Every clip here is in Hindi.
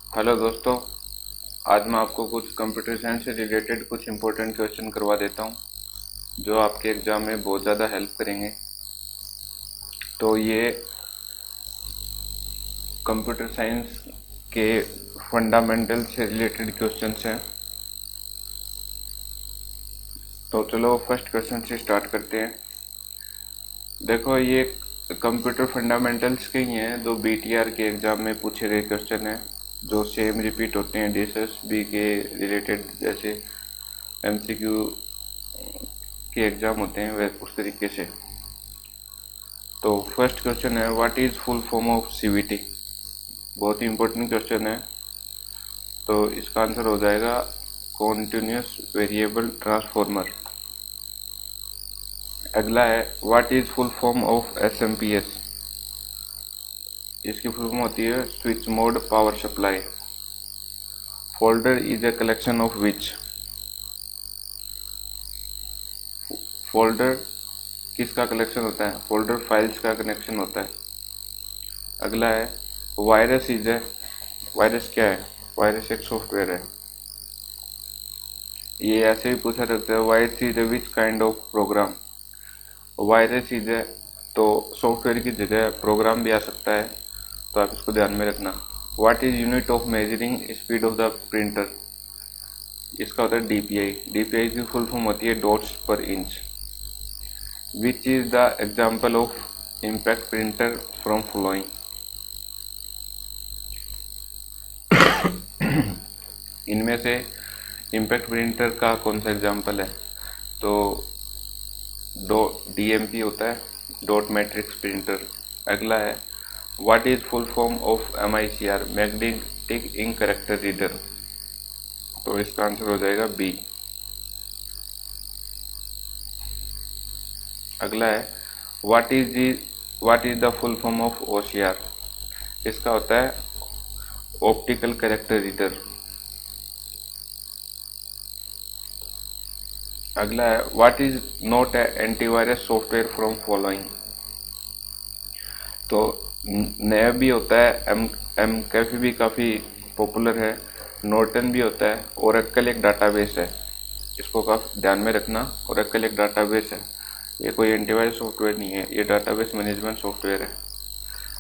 हेलो दोस्तों। आज मैं आपको कुछ कंप्यूटर साइंस से रिलेटेड कुछ इम्पोर्टेंट क्वेश्चन करवा देता हूं जो आपके एग्ज़ाम में बहुत ज़्यादा हेल्प करेंगे। तो ये कंप्यूटर साइंस के फंडामेंटल से रिलेटेड क्वेश्चंस हैं। तो चलो फर्स्ट क्वेश्चन से स्टार्ट करते हैं। देखो, ये कंप्यूटर फंडामेंटल्स के ही हैं, जो बीटीआर के एग्ज़ाम में पूछे गए क्वेश्चन हैं, जो सेम रिपीट होते हैं डीएसएसबी के रिलेटेड, जैसे एमसीक्यू के एग्ज़ाम होते हैं वैसे उस तरीके से। तो फर्स्ट क्वेश्चन है, what is full form of CVT. बहुत ही इंपॉर्टेंट क्वेश्चन है। तो इसका आंसर हो जाएगा कॉन्टिन्यूस वेरिएबल ट्रांसफॉर्मर। अगला है, what is full form of SMPS. इसकी फुल फॉर्म होती है switch mode power supply. Folder is a collection of which. Folder किसका कलेक्शन होता है? फोल्डर फाइल्स का कनेक्शन होता है। अगला है, वायरस इज है। वायरस क्या है? वायरस एक सॉफ्टवेयर है। ये ऐसे भी पूछा सकता है, virus is which kind of program. Virus is है तो सॉफ्टवेयर की जगह प्रोग्राम भी आ सकता है, तो आप इसको ध्यान में रखना। What is unit of measuring speed of the printer. इसका होता है डीपीआई। डीपीआई की फुल फॉर्म होती है डॉट्स पर inch. Which is the example of impact printer from following. इनमें से इम्पैक्ट प्रिंटर का कौन सा एग्जाम्पल है? तो डो डीएमपी होता है, डॉट मैट्रिक्स प्रिंटर। अगला है, what is full form of MICR, magnetic ink character reader. तो इसका आंसर हो जाएगा बी। अगला है, what is the full form of OCR. इसका होता है ऑप्टिकल कैरेक्टर रीडर। अगला है, what is not a antivirus software from following. तो नया भी होता है, एम एम कैफी भी काफ़ी पॉपुलर है, नॉर्टन भी होता है, ओरेकल एक डाटाबेस है। इसको काफ़ी ध्यान में रखना। ओरेकल एक डाटाबेस है, ये कोई एंटीवायरस सॉफ्टवेयर नहीं है, ये डाटाबेस मैनेजमेंट सॉफ्टवेयर है।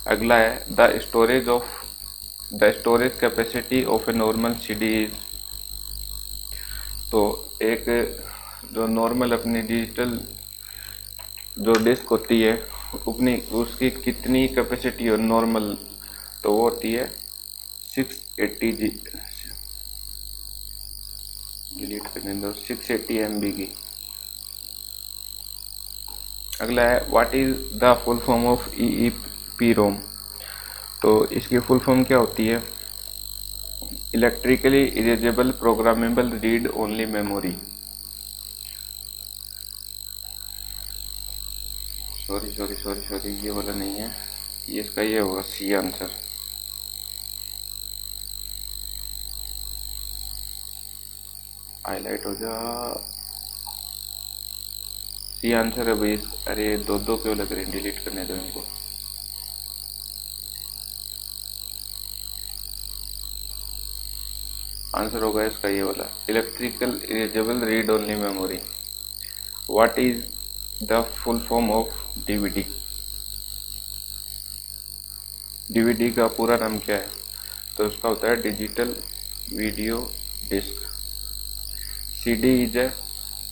अगला है, the storage capacity of a normal CD is. तो एक जो नॉर्मल अपनी डिजिटल जो डिस्क होती है, अपनी उसकी कितनी कैपेसिटी है नॉर्मल, तो वो होती है 680 डिलीट करने दो, 680 MB की। अगला है, what is the full form of E ROM. तो इसकी फुल फॉर्म क्या होती है? Electrically erasable programmable read only memory. Sorry, ये वाला नहीं है, ये इसका ये होगा सी आंसर। हाईलाइट हो जा, सी आंसर है भाई। अरे दो दो क्यों लग रहे हैं, डिलीट करने दो इनको। आंसर होगा इसका ये वाला, electrical erasable read only memory. What is the full form of DVD. DVD का पूरा नाम क्या है? तो इसका होता है digital video disc. CD is है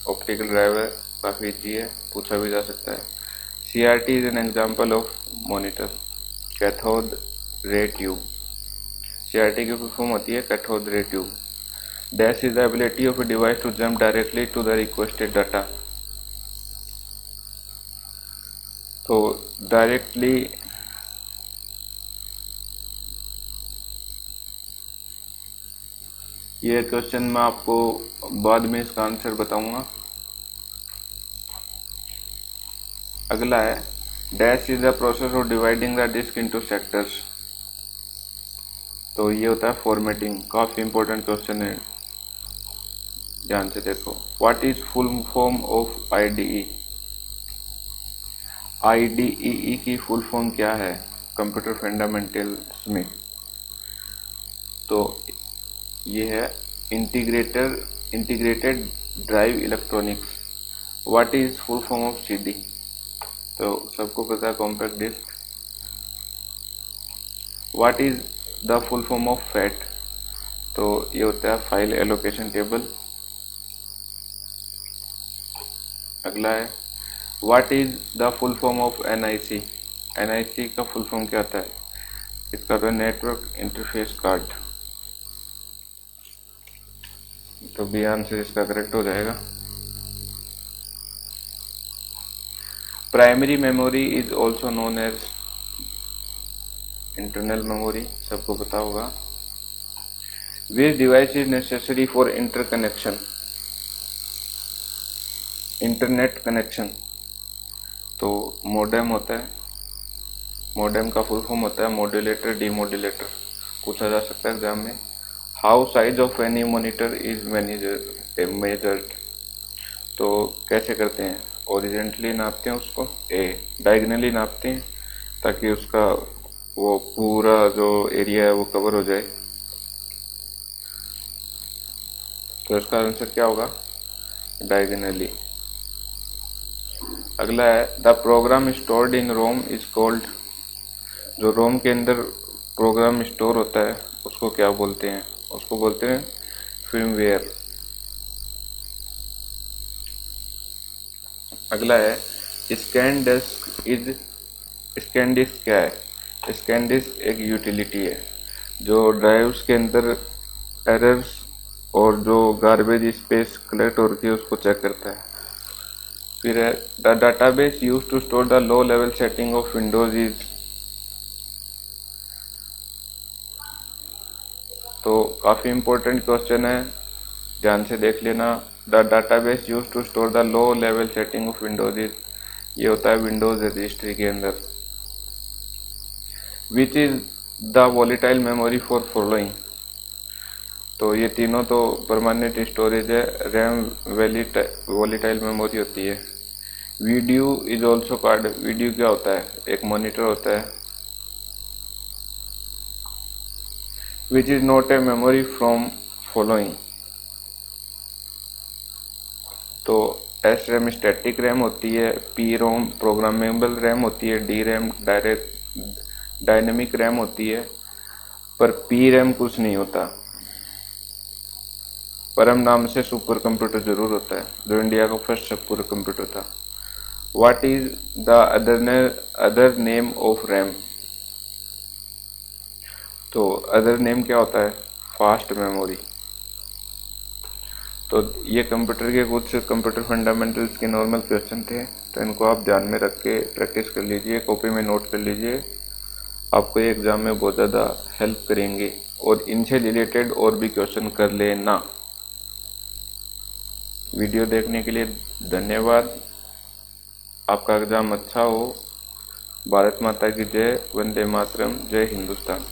ऑप्टिकल ड्राइवर, काफ़ी इजी है, पूछा भी जा सकता है। CRT is an example of monitor. Cathode ray tube. CRT की फुल फॉर्म होती है cathode ray tube. Dash is the ability of a device to jump directly to the requested data. तो डायरेक्टली ये क्वेश्चन मैं आपको बाद में इसका आंसर बताऊंगा। अगला है, dash is the process of dividing the disk into sectors. तो ये होता है फॉर्मेटिंग। काफ़ी इंपॉर्टेंट क्वेश्चन है, ध्यान से देखो। What is full form of IDE. IDE की फुल फॉर्म क्या है कंप्यूटर फंडामेंटल्स में? तो ये है integrated drive electronics. What is full form of CD? तो सबको पता है compact disc. What is the full form of FAT? तो ये होता है फाइल एलोकेशन टेबल। अगला है what is the full form of NIC? NIC का फुल फॉर्म क्या होता है? इसका तो नेटवर्क इंटरफेस कार्ड। तो बी आंसर इसका करेक्ट हो जाएगा। Primary memory is also known as internal memory, सबको पता होगा। Which device is necessary for interconnection? Internet connection. तो मोडेम होता है। मोडेम का फुल फॉर्म होता है मॉड्यूलेटर डीमॉड्यूलेटर, पूछा जा सकता है एग्जाम में। How size of any monitor is measured? तो कैसे करते हैं? ओरिजेंटली नापते हैं उसको, डायगनली नापते हैं ताकि उसका वो पूरा जो एरिया है वो कवर हो जाए। तो इसका आंसर क्या होगा? डायगनली। अगला है the program stored in ROM is called? जो रोम के अंदर प्रोग्राम स्टोर होता है उसको क्या बोलते हैं? उसको बोलते हैं फर्मवेयर। अगला है scan disk is? Scan disk क्या है? स्कैन डिस्क एक यूटिलिटी है जो ड्राइव्स के अंदर एरर्स और जो गार्बेज स्पेस कलेक्ट हो रही है उसको चेक करता है। फिर है the database use to store the low level setting of Windows is? तो काफ़ी इम्पोर्टेंट क्वेश्चन है, ध्यान से देख लेना। The database use to store the low level setting of Windows is? ये होता है विंडोज रजिस्ट्री के अंदर। Which is the volatile memory for following? तो ये तीनों तो परमानेंट स्टोरेज है। रैम वॉलेटाइल मेमोरी होती है। Video is also called? Video क्या होता है? एक मॉनिटर होता है। Which is not a memory from following? तो एस रैम स्टैटिक रैम होती है, पी रोम प्रोग्रामेबल रैम होती है, डी रैम डायनेमिक रैम होती है, पर पी रैम कुछ नहीं होता। परम नाम से सुपर कंप्यूटर जरूर होता है जो इंडिया का फर्स्ट सुपर कंप्यूटर था। What is the other name of RAM? तो अदर नेम क्या होता है? Fast memory. तो ये कंप्यूटर के कुछ कंप्यूटर फंडामेंटल्स के नॉर्मल क्वेश्चन थे, तो इनको आप ध्यान में रख के प्रैक्टिस कर लीजिए, कॉपी में नोट कर लीजिए। आपको ये एग्ज़ाम में बहुत ज़्यादा हेल्प करेंगे और इनसे रिलेटेड और भी क्वेश्चन कर लेना। वीडियो देखने के लिए धन्यवाद। आपका एग्ज़ाम अच्छा हो। भारत माता की जय। वंदे मातरम। जय हिंदुस्तान।